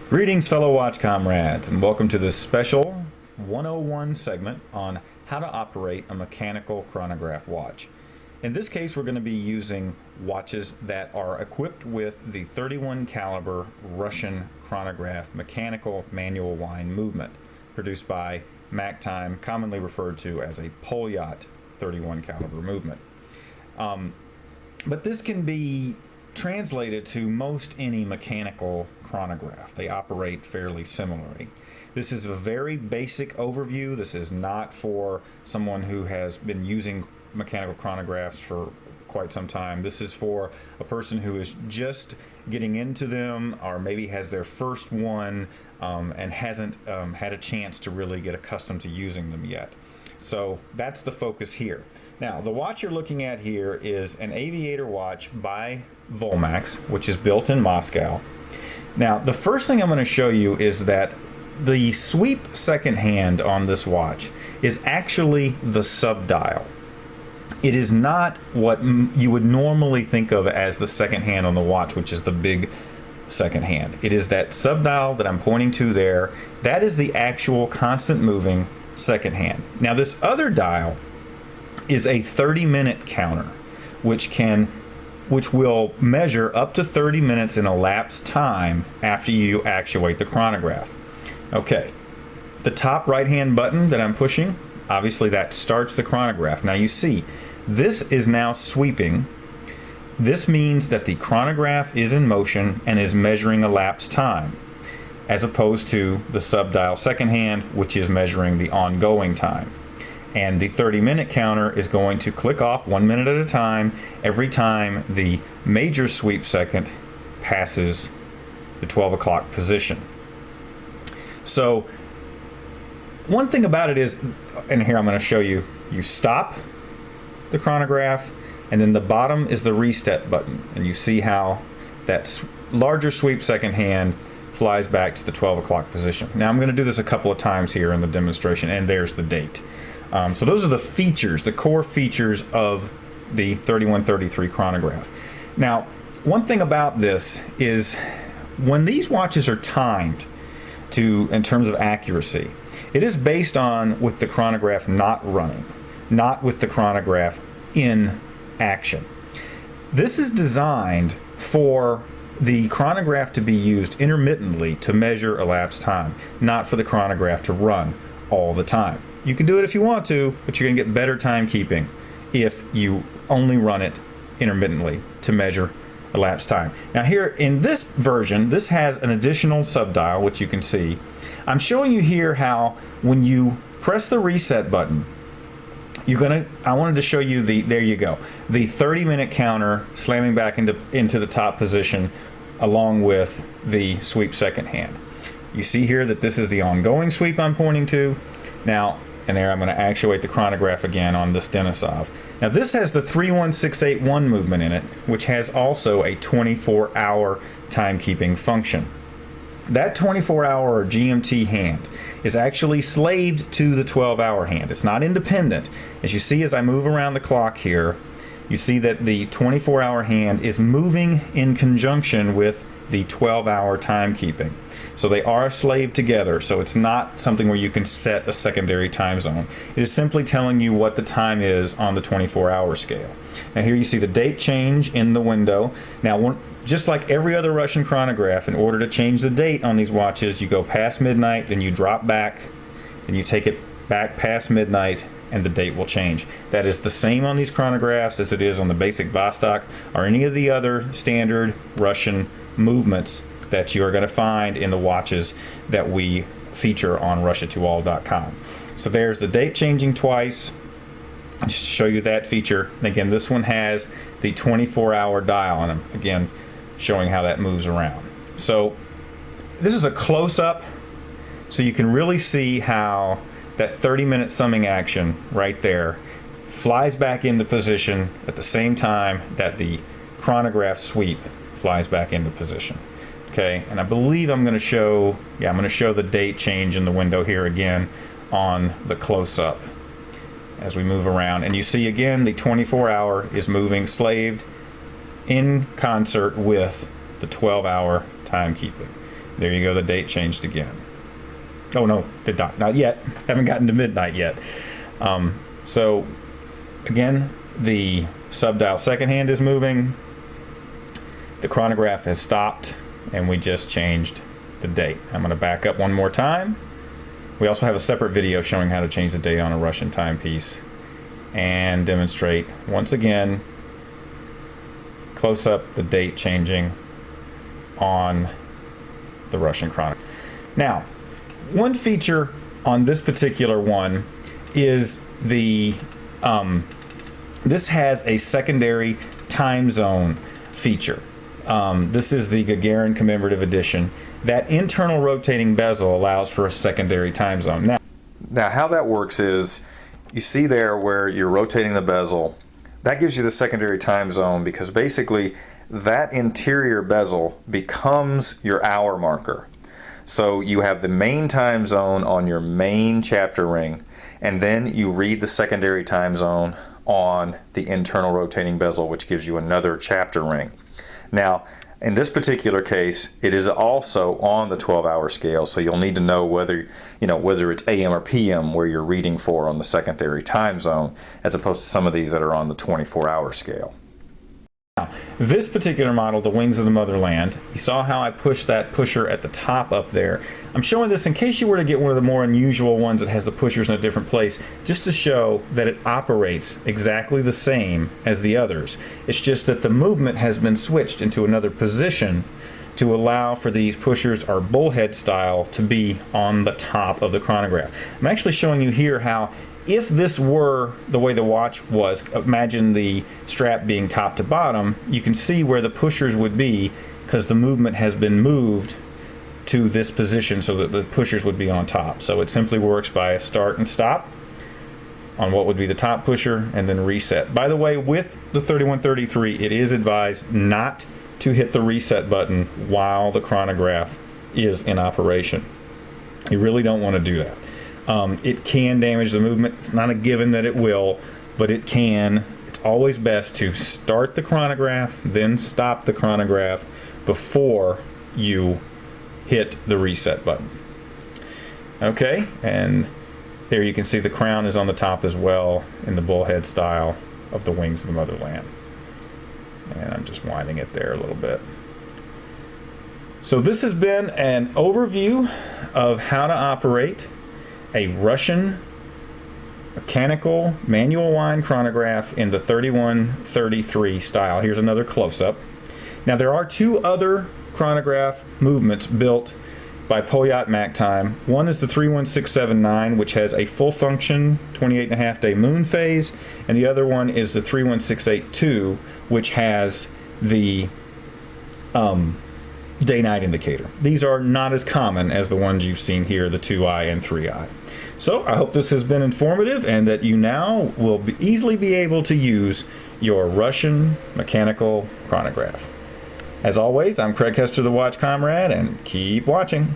Greetings, fellow watch comrades, and welcome to this special 101 segment on how to operate a mechanical chronograph watch. In this case, we're going to be using watches that are equipped with the 31 caliber Russian chronograph mechanical manual wind movement, produced by Maktime, commonly referred to as a Poljot 31 caliber movement. But this can be translated to most any mechanical chronograph. They operate fairly similarly. This is a very basic overview. This is not for someone who has been using mechanical chronographs for quite some time. This is for a person who is just getting into them, or maybe has their first one and hasn't had a chance to really get accustomed to using them yet. So that's the focus here. Now, the watch you're looking at here is an Aviator watch by Volmax, which is built in Moscow. Now, the first thing I'm going to show you is that the sweep second hand on this watch is actually the sub-dial. It is not what you would normally think of as the second hand on the watch, which is the big second hand. It is that sub-dial that I'm pointing to there. That is the actual constant moving second hand. Now, this other dial is a 30-minute counter, which will measure up to 30 minutes in elapsed time after you actuate the chronograph. Okay, the top right-hand button that I'm pushing, obviously that starts the chronograph. Now you see, this is now sweeping. This means that the chronograph is in motion and is measuring elapsed time, as opposed to the sub-dial second hand, which is measuring the ongoing time. And the 30-minute counter is going to click off 1 minute at a time every time the major sweep second passes the 12 o'clock position. So one thing about it is, and here I'm going to show you, you stop the chronograph, and then the bottom is the reset button, and you see how that larger sweep second hand flies back to the 12 o'clock position. Now I'm going to do this a couple of times here in the demonstration, and there's the date. So those are the features, the core features of the 3133 chronograph. Now, one thing about this is when these watches are timed in terms of accuracy, it is based on with the chronograph not running, not with the chronograph in action. This is designed for the chronograph to be used intermittently to measure elapsed time, not for the chronograph to run all the time. You can do it if you want to, but you're going to get better timekeeping if you only run it intermittently to measure elapsed time. Now here in this version, this has an additional sub-dial, which you can see. I'm showing you here how when you press the reset button, I wanted to show you there you go, the 30-minute counter slamming back into the top position along with the sweep second hand. You see here that this is the ongoing sweep I'm pointing to. Now, and there I'm going to actuate the chronograph again on this Denissov. Now this has the 31681 movement in it, which has also a 24-hour timekeeping function. That 24-hour or GMT hand is actually slaved to the 12-hour hand. It's not independent. As you see as I move around the clock here, you see that the 24-hour hand is moving in conjunction with the 12-hour timekeeping. So they are slaved together, so it's not something where you can set a secondary time zone. It is simply telling you what the time is on the 24-hour scale. Now here you see the date change in the window. Now, just like every other Russian chronograph, in order to change the date on these watches, you go past midnight, then you drop back, and you take it back past midnight, and the date will change. That is the same on these chronographs as it is on the basic Vostok or any of the other standard Russian movements that you are going to find in the watches that we feature on Russia2all.com. So there's the date changing twice, just to show you that feature. And again, this one has the 24-hour dial on them, again showing how that moves around. So this is a close-up, so you can really see how that 30-minute summing action right there flies back into position at the same time that the chronograph sweep flies back into position. Okay, and I believe I'm going to show, I'm going to show the date change in the window here again on the close-up as we move around. And you see again the 24-hour is moving slaved in concert with the 12-hour timekeeping. There you go, the date changed again. Oh no, did not yet. Haven't gotten to midnight yet. So again, the subdial second hand is moving. The chronograph has stopped, and we just changed the date. I'm going to back up one more time. We also have a separate video showing how to change the date on a Russian timepiece and demonstrate once again close up the date changing on the Russian chronograph. Now, one feature on this particular one is the this has a secondary time zone feature. This is the Gagarin commemorative edition. That internal rotating bezel allows for a secondary time zone. Now how that works is, you see there where you're rotating the bezel, that gives you the secondary time zone because basically that interior bezel becomes your hour marker. So you have the main time zone on your main chapter ring, and then you read the secondary time zone on the internal rotating bezel, which gives you another chapter ring. Now, in this particular case, it is also on the 12-hour scale, so you'll need to know whether it's AM or PM where you're reading for on the secondary time zone, as opposed to some of these that are on the 24-hour scale. Now, this particular model, the Wings of the Motherland, you saw how I pushed that pusher at the top up there. I'm showing this in case you were to get one of the more unusual ones that has the pushers in a different place, just to show that it operates exactly the same as the others. It's just that the movement has been switched into another position to allow for these pushers, or bullhead style, to be on the top of the chronograph. I'm actually showing you here how, if this were the way the watch was, imagine the strap being top to bottom, you can see where the pushers would be because the movement has been moved to this position so that the pushers would be on top. So it simply works by a start and stop on what would be the top pusher and then reset. By the way, with the 3133, it is advised not to hit the reset button while the chronograph is in operation. You really don't want to do that. It can damage the movement. It's not a given that it will, but it can. It's always best to start the chronograph, then stop the chronograph before you hit the reset button. Okay, and there you can see the crown is on the top as well in the bullhead style of the Wings of the Motherland. And I'm just winding it there a little bit. So this has been an overview of how to operate a Russian mechanical manual wind chronograph in the 3133 style. Here's another close-up. Now there are two other chronograph movements built by Poljot Maktime. One is the 31679, which has a full function 28.5 day moon phase, and the other one is the 31682, which has the day-night indicator. These are not as common as the ones you've seen here, the 2i and 3i. So I hope this has been informative and that you now will easily be able to use your Russian mechanical chronograph. As always, I'm Craig Hester, the Watch Comrade, and keep watching.